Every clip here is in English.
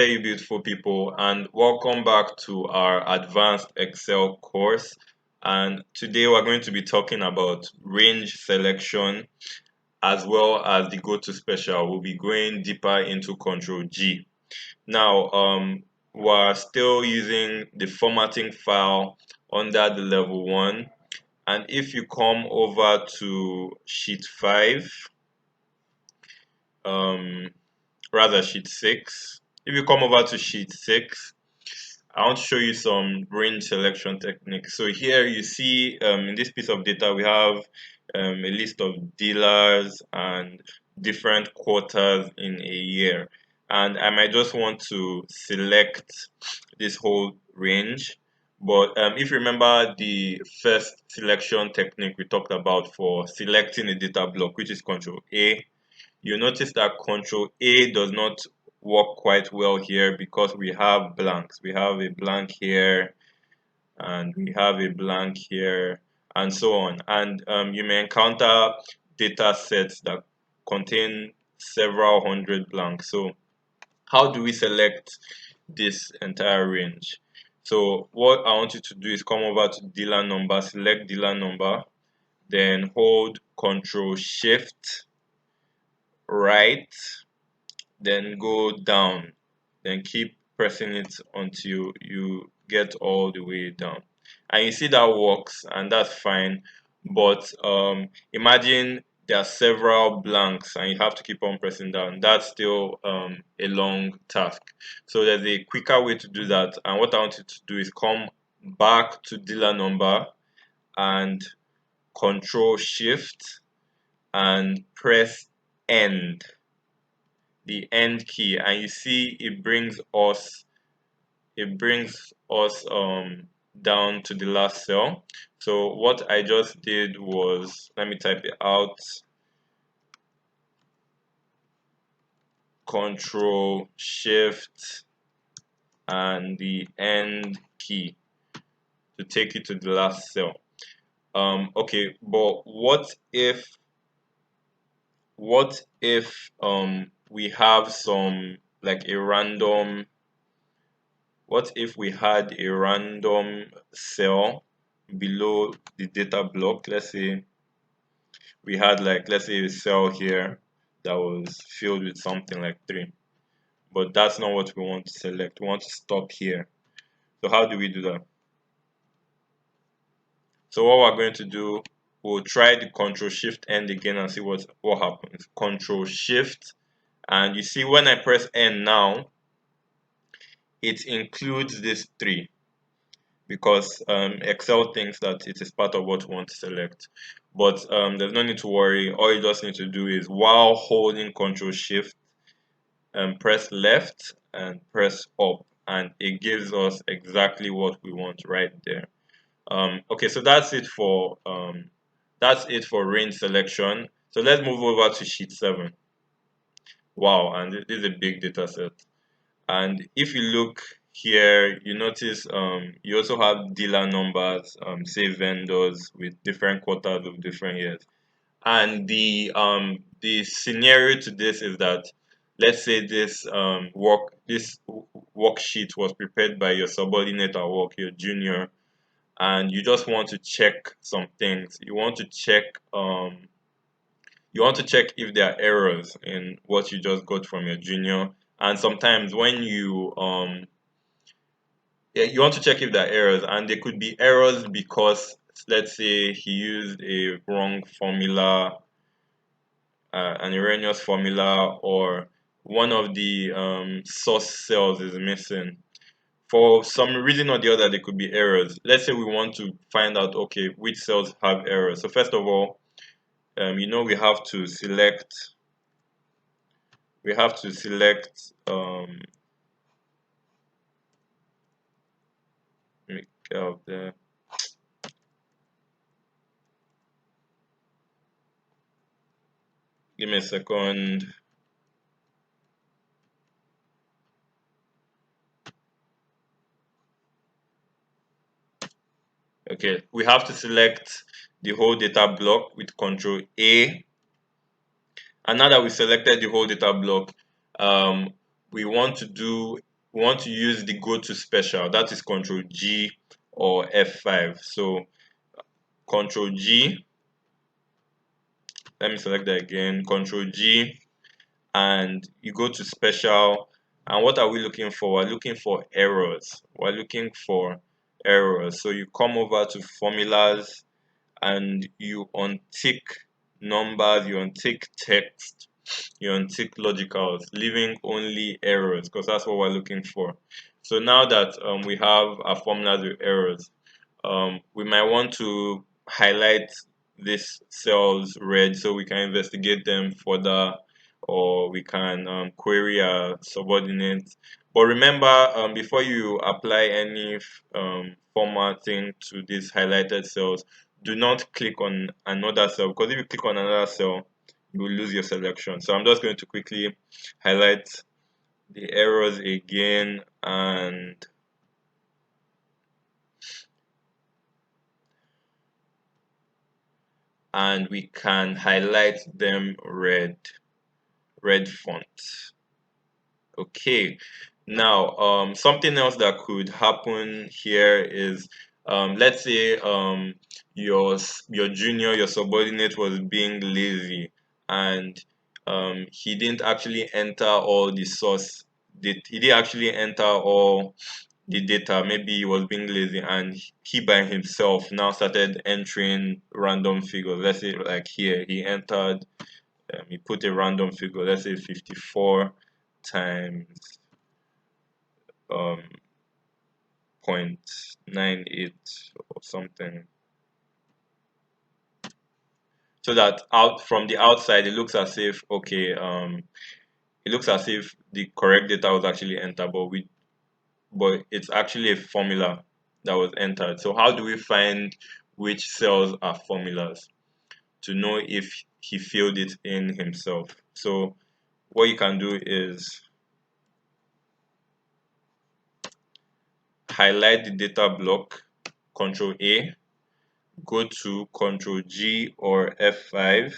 Hey, beautiful people, and welcome back to our advanced Excel course. And today we're going to be talking about range selection as well as the go to special. We'll be going deeper into Control G. Now, we're still using the formatting file under the level one. And if you come over to sheet 5, um, rather sheet 6, if you come over to sheet 6, I want to show you some range selection techniques. So here you see in this piece of data we have a list of dealers and different quarters in a year. And I might just want to select this whole range. But if you remember the first selection technique we talked about for selecting a data block, which is Control A, you notice that Control A does not work quite well here because we have blanks. We have a blank here and we have a blank here and so on. And you may encounter data sets that contain several hundred blanks. So how do we select this entire range? So what I want you to do is come over to dealer number, select dealer number, then hold Control Shift right, then go down, then keep pressing it until you get all the way down. And you see that works, and that's fine. But imagine there are several blanks and you have to keep on pressing down. That's still a long task. So there's a quicker way to do that. And what I want you to do is come back to dealer number and Control Shift and press end, the end key, and you see it brings us down to the last cell. So what I just did was, let me type it out, Control Shift and the end key to take it to the last cell. Okay, but what if we have some, like a random, what if we had a random cell below the data block? Let's say we had, like, let's say a cell here that was filled with something like 3, but that's not what we want to select. We want to stop here. So how do we do that? So what we're going to do, we'll try the Control Shift end again and see what happens. Control Shift, and you see when I press N now, it includes this 3 because Excel thinks that it is part of what we want to select. But there's no need to worry. All you just need to do is, while holding Control Shift, press left and press up, and it gives us exactly what we want right there. Okay, so that's it for range selection. So let's move over to sheet 7. Wow, and this is a big data set. And if you look here, you notice you also have dealer numbers, say vendors with different quarters of different years. And the scenario to this is that, let's say this worksheet was prepared by your subordinate at work, your junior, and you just want to check some things. You want to check if there are errors in what you just got from your junior. And sometimes when you want to check if there are errors, and there could be errors because, let's say, he used a wrong formula, an erroneous formula, or one of the source cells is missing. For some reason or the other, there could be errors. Let's say we want to find out, okay, which cells have errors. So first of all, we have to select make out there. Give me a second. Okay, we have to select the whole data block with Control A. And now that we selected the whole data block, we want to do we want to use the go to special, that is Control G or F5. So Control G, let me select that again, Control G, and you go to special. And what are we looking for? We're looking for errors. We're looking for errors. So you come over to formulas and you untick numbers, you untick text, you untick logicals, leaving only errors, because that's what we're looking for. So now that we have our formulas with errors, we might want to highlight these cells red so we can investigate them further, or we can query our subordinates. But remember, before you apply any formatting to these highlighted cells, do not click on another cell, because if you click on another cell, you will lose your selection. So I'm just going to quickly highlight the errors again, and we can highlight them red font. Okay, now something else that could happen here is, let's say your junior, your subordinate, was being lazy, and he didn't actually enter all the source. He didn't actually enter all the data. Maybe he was being lazy, and he by himself now started entering random figures. Let's say like here he entered, he put a random figure, let's say 54 times um 0.98 or something, so that out from the outside it looks as if, okay, it looks as if the correct data was actually entered, but it's actually a formula that was entered. So how do we find which cells are formulas to know if he filled it in himself? So what you can do is highlight the data block, Control A, go to Control G or F5,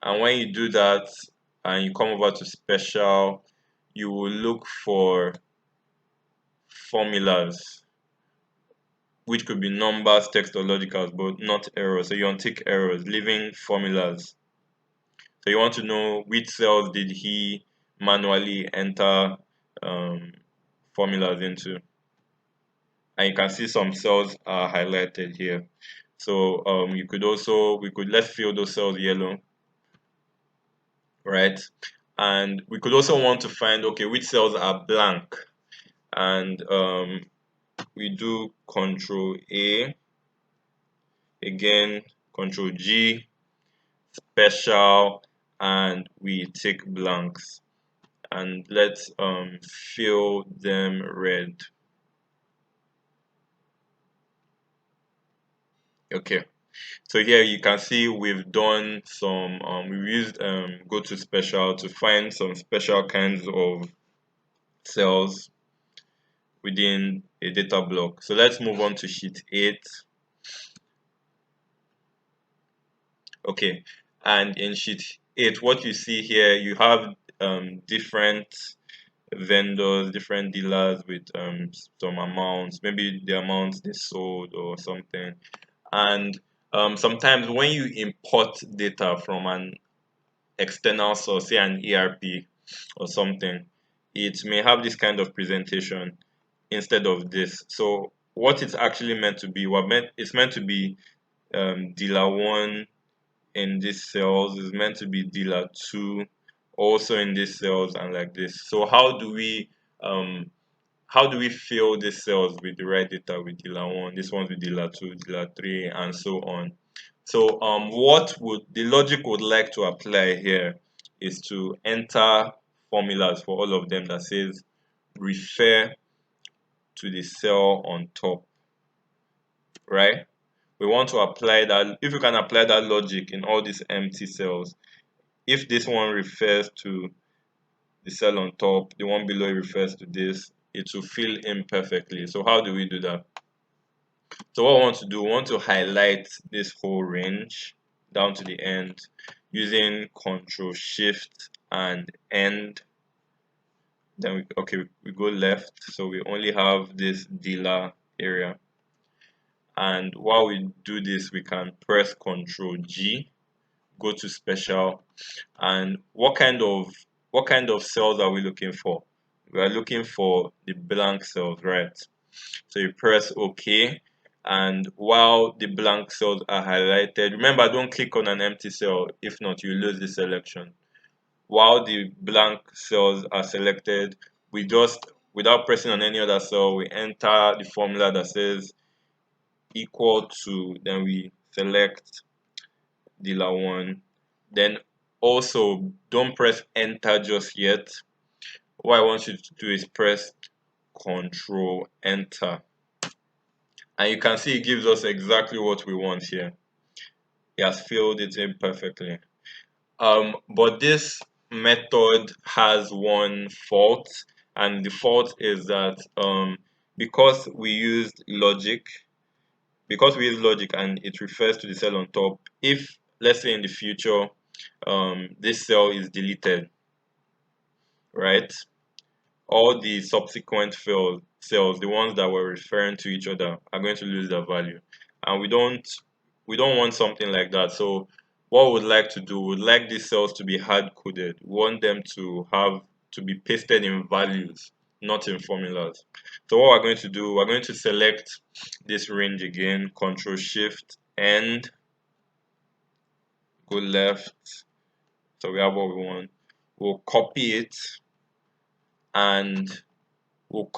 and when you do that and you come over to special, you will look for formulas, which could be numbers, text, or logicals, but not errors. So you untick errors, leaving formulas. So you want to know which cells did he manually enter um, formulas into. And you can see some cells are highlighted here. So you could also, let's fill those cells yellow, right? And we could also want to find, okay, which cells are blank. And we do Control A, again, Control G, special, and we tick blanks. And let's fill them red. Okay. So here you can see we've done some, we've used go to special to find some special kinds of cells within a data block. So let's move on to sheet 8. Okay, and in sheet 8, what you see here, you have different vendors, different dealers with some amounts, maybe the amounts they sold or something. And sometimes when you import data from an external source, say an ERP or something, it may have this kind of presentation instead of this. So what it's actually meant to be, it's meant to be dealer 1 in these cells, is meant to be dealer 2 also in these cells, and like this. So um how do we fill these cells with the right data, with dealer 1, this one's with dealer 2, dealer 3, and so on? So what would the logic would like to apply here is to enter formulas for all of them that says refer to the cell on top, right? We want to apply that. If you can apply that logic in all these empty cells, if this one refers to the cell on top, the one below it refers to this, it will fill in perfectly. So how do we do that? So what I want to do, I want to highlight this whole range down to the end using Control Shift and end. Then we go left, so we only have this dealer area. And while we do this, we can press Ctrl G, go to special, and what kind of cells are we looking for? We are looking for the blank cells, right? So you press OK, and while the blank cells are highlighted, remember, don't click on an empty cell, if not you lose the selection. While the blank cells are selected, we just, without pressing on any other cell, we enter the formula that says equal to, then we select dealer 1. Then also, don't press enter just yet. What I want you to do is press Control Enter, and you can see it gives us exactly what we want here. It has filled it in perfectly. But this method has one fault, and the fault is that because we used logic, and it refers to the cell on top, if, let's say, in the future this cell is deleted, right, all the subsequent cells, the ones that were referring to each other, are going to lose their value, and we don't want something like that. So what we'd like to do, we'd like these cells to be hard coded. We want them to be pasted in values, not in formulas. So what we're going to do, we're going to select this range again, Control Shift and go left. So we have what we want. We'll copy it, and we'll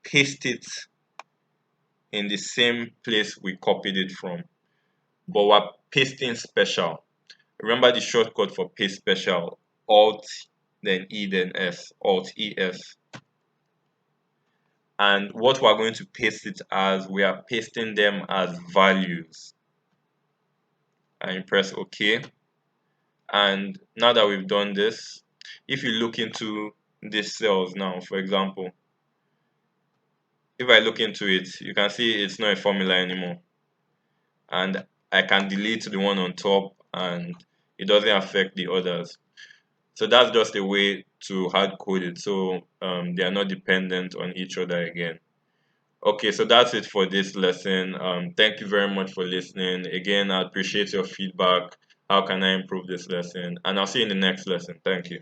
paste it in the same place we copied it from, but we're pasting special. Remember the shortcut for paste special: Alt, then E, then S, Alt ES. And what we're going to paste it as, we are pasting them as values. And you press OK. And now that we've done this, if you look into these cells now, for example, if I look into it, you can see it's not a formula anymore. And I can delete the one on top and it doesn't affect the others. So that's just a way to hard code it, so they are not dependent on each other again. Okay, so that's it for this lesson. Thank you very much for listening. Again, I appreciate your feedback. How can I improve this lesson? And I'll see you in the next lesson. Thank you.